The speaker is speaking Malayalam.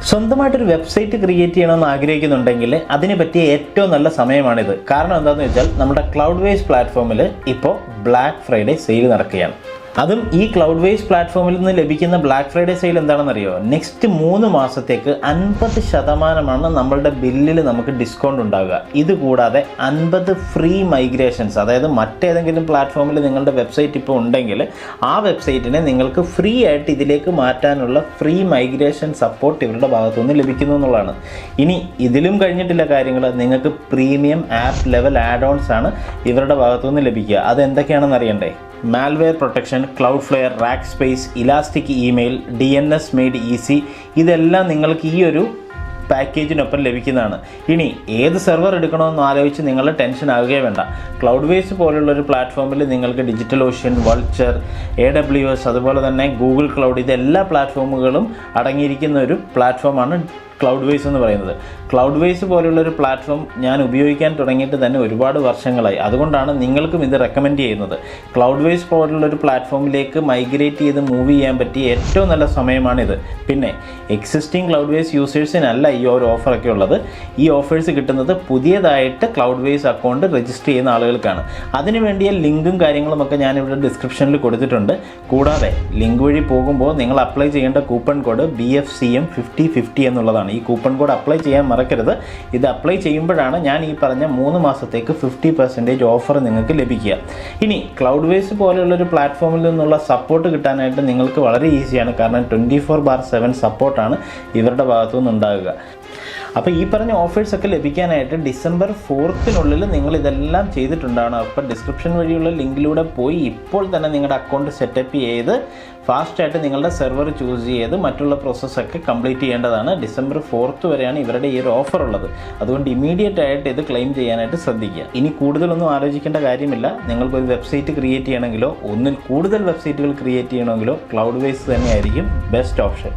സ്വന്തമായിട്ടൊരു വെബ്സൈറ്റ് ക്രിയേറ്റ് ചെയ്യണമെന്ന് ആഗ്രഹിക്കുന്നുണ്ടെങ്കിൽ അതിന് പറ്റിയ ഏറ്റവും നല്ല സമയമാണിത്. കാരണം എന്താണെന്ന് വെച്ചാൽ നമ്മുടെ ക്ലൗഡ് വേസ് പ്ലാറ്റ്ഫോമിൽ ഇപ്പോൾ ബ്ലാക്ക് ഫ്രൈഡേ സെയിൽ നടക്കുകയാണ്. അതും ഈ ക്ലൗഡ് വേസ് പ്ലാറ്റ്ഫോമിൽ നിന്ന് ലഭിക്കുന്ന ബ്ലാക്ക് ഫ്രൈഡേ സെയിൽ എന്താണെന്നറിയോ? നെക്സ്റ്റ് 3 മാസത്തേക്ക് 50% നമ്മളുടെ ബില്ലിൽ നമുക്ക് ഡിസ്കൗണ്ട് ഉണ്ടാകുക. ഇതുകൂടാതെ 50 ഫ്രീ മൈഗ്രേഷൻസ്, അതായത് മറ്റേതെങ്കിലും പ്ലാറ്റ്ഫോമിൽ നിങ്ങളുടെ വെബ്സൈറ്റ് ഇപ്പോൾ ഉണ്ടെങ്കിൽ ആ വെബ്സൈറ്റിനെ നിങ്ങൾക്ക് ഫ്രീ ആയിട്ട് ഇതിലേക്ക് മാറ്റാനുള്ള ഫ്രീ മൈഗ്രേഷൻ സപ്പോർട്ട് ഇവരുടെ ഭാഗത്തുനിന്ന് ലഭിക്കുന്നു എന്നുള്ളതാണ്. ഇനി ഇതിലും കഴിഞ്ഞിട്ടില്ല കാര്യങ്ങൾ, നിങ്ങൾക്ക് premium app level add ons ആണ് ഇവരുടെ ഭാഗത്തുനിന്ന് ലഭിക്കുക. അതെന്തൊക്കെയാണെന്ന് അറിയണ്ടേ? Malware protection, Cloudflare, Rackspace, elastic email, DNS made easy, ഇതെല്ലാം നിങ്ങൾക്ക് ഈ ഒരു പാക്കേജിനൊപ്പം ലഭിക്കുന്നതാണ്. ഇനി ഏത് സെർവർ എടുക്കണമെന്ന് ആലോചിച്ച് നിങ്ങൾ ടെൻഷൻ ആവുകയേ വേണ്ട. ക്ലൗഡ് വേസ് പോലുള്ളൊരു പ്ലാറ്റ്ഫോമിൽ നിങ്ങൾക്ക് ഡിജിറ്റൽ ഓഷ്യൻ, വൾച്ചർ, AWS, അതുപോലെ തന്നെ ഗൂഗിൾ ക്ലൗഡ്, ഇതെല്ലാ പ്ലാറ്റ്ഫോമുകളും അടങ്ങിയിരിക്കുന്ന ഒരു പ്ലാറ്റ്ഫോമാണ് ക്ലൗഡ് വേസ് എന്ന് പറയുന്നത്. ക്ലൗഡ് വേസ് പോലുള്ളൊരു പ്ലാറ്റ്ഫോം ഞാൻ ഉപയോഗിക്കാൻ തുടങ്ങിയിട്ട് തന്നെ ഒരുപാട് വർഷങ്ങളായി. അതുകൊണ്ടാണ് നിങ്ങൾക്കും ഇത് റെക്കമെൻഡ് ചെയ്യുന്നത്. ക്ലൗഡ് വേസ് പോലുള്ളൊരു പ്ലാറ്റ്ഫോമിലേക്ക് മൈഗ്രേറ്റ് ചെയ്ത് മൂവ് ചെയ്യാൻ പറ്റിയ ഏറ്റവും നല്ല സമയമാണിത്. പിന്നെ എക്സിസ്റ്റിംഗ് ക്ലൗഡ് വേസ് യൂസേഴ്സിനല്ല ഈ ഒരു ഓഫറൊക്കെ ഉള്ളത്. ഈ ഓഫേഴ്സ് കിട്ടുന്നത് പുതിയതായിട്ട് ക്ലൗഡ് വേസ് അക്കൗണ്ട് രജിസ്റ്റർ ചെയ്യുന്ന ആളുകൾക്കാണ്. അതിനു വേണ്ടിയ ലിങ്കും കാര്യങ്ങളുമൊക്കെ ഞാനിവിടെ ഡിസ്ക്രിപ്ഷനിൽ കൊടുത്തിട്ടുണ്ട്. കൂടാതെ ലിങ്ക് വഴി പോകുമ്പോൾ നിങ്ങൾ അപ്ലൈ ചെയ്യേണ്ട കൂപ്പൺ കോഡ് BFCM 5050 എന്നുള്ളതാണ്. ഈ കൂപ്പൺ കോഡ് അപ്ലൈ ചെയ്യാൻ മറക്കരുത്. ഇത് അപ്ലൈ ചെയ്യുമ്പോഴാണ് ഞാൻ ഈ പറഞ്ഞ 3 മാസത്തേക്ക് 50% ഓഫർ നിങ്ങൾക്ക് ലഭിക്കുക. ഇനി ക്ലൗഡ് വേസ് പോലെയുള്ളൊരു പ്ലാറ്റ്ഫോമിൽ നിന്നുള്ള സപ്പോർട്ട് കിട്ടാനായിട്ട് നിങ്ങൾക്ക് വളരെ ഈസിയാണ്. കാരണം 24/7 സപ്പോർട്ടാണ് ഇവരുടെ ഭാഗത്തുനിന്ന് ഉണ്ടാകുക. അപ്പോൾ ഈ പറഞ്ഞ ഓഫേഴ്സൊക്കെ ലഭിക്കാനായിട്ട് December 4 നിങ്ങൾ ഇതെല്ലാം ചെയ്തിട്ടുണ്ടാവണം. അപ്പോൾ ഡിസ്ക്രിപ്ഷൻ വഴിയുള്ള ലിങ്കിലൂടെ പോയി ഇപ്പോൾ തന്നെ നിങ്ങളുടെ അക്കൗണ്ട് സെറ്റപ്പ് ചെയ്ത് ഫാസ്റ്റായിട്ട് നിങ്ങളുടെ സെർവർ ചൂസ് ചെയ്ത് മറ്റുള്ള പ്രോസസ്സൊക്കെ കംപ്ലീറ്റ് ചെയ്യേണ്ടതാണ്. December 4 വരെയാണ് ഇവരുടെ ഈ ഒരു ഓഫർ ഉള്ളത്. അതുകൊണ്ട് ഇമീഡിയറ്റ് ആയിട്ട് ഇത് ക്ലെയിം ചെയ്യാനായിട്ട് ശ്രദ്ധിക്കുക. ഇനി കൂടുതലൊന്നും ആലോചിക്കേണ്ട കാര്യമില്ല. നിങ്ങൾക്കൊരു വെബ്സൈറ്റ് ക്രിയേറ്റ് ചെയ്യണമെങ്കിലോ ഒന്നിൽ കൂടുതൽ വെബ്സൈറ്റുകൾ ക്രിയേറ്റ് ചെയ്യണമെങ്കിലോ ക്ലൗഡ് വേസ് തന്നെയായിരിക്കും ബെസ്റ്റ് ഓപ്ഷൻ.